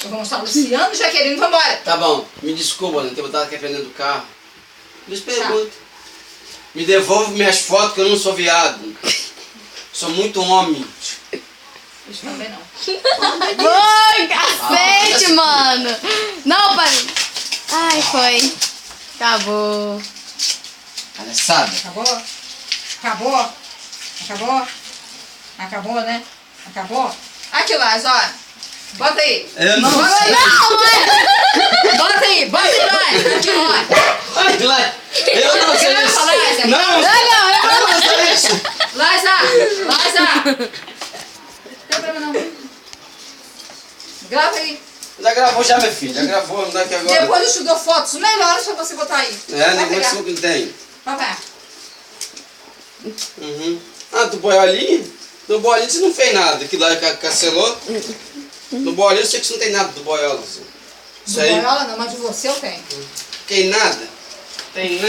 Eu vou mostrar o Luciano e Jaqueline, vambora. Tá bom, me desculpa, não ter botado aqui dentro do carro. Eles perguntam. Me devolve minhas fotos que eu não sou viado. Sou muito homem. Isso também não. Foi, cacete, mano. Não, pai. Ai, foi. Acabou. Palhaçada. Acabou? Acabou? Acabou? Acabou, né? Acabou? Aqui, Laz, ó. Bota aí. Eu não Bota aí. Não, mano. Bota aí, Laz. Aqui, ó. Ai, Glad, eu não sei isso. Laz, Não, Não, eu não sei isso. Laza! Não tem problema não. Grava aí. Já gravou já, minha filha. Já gravou, não dá aqui agora. Depois eu te dou fotos melhores pra você botar aí. É, Vai nem pegar. muito que tem. Vai pegar. Uhum. Ah, do boiolinho? Do boiolinho você não fez nada. Aquilo lá cancelou. Do boiolinho eu sei que você não tem nada do boiola. Isso Do aí. boiola não, mas de você eu tenho. Tem nada? Tem nada.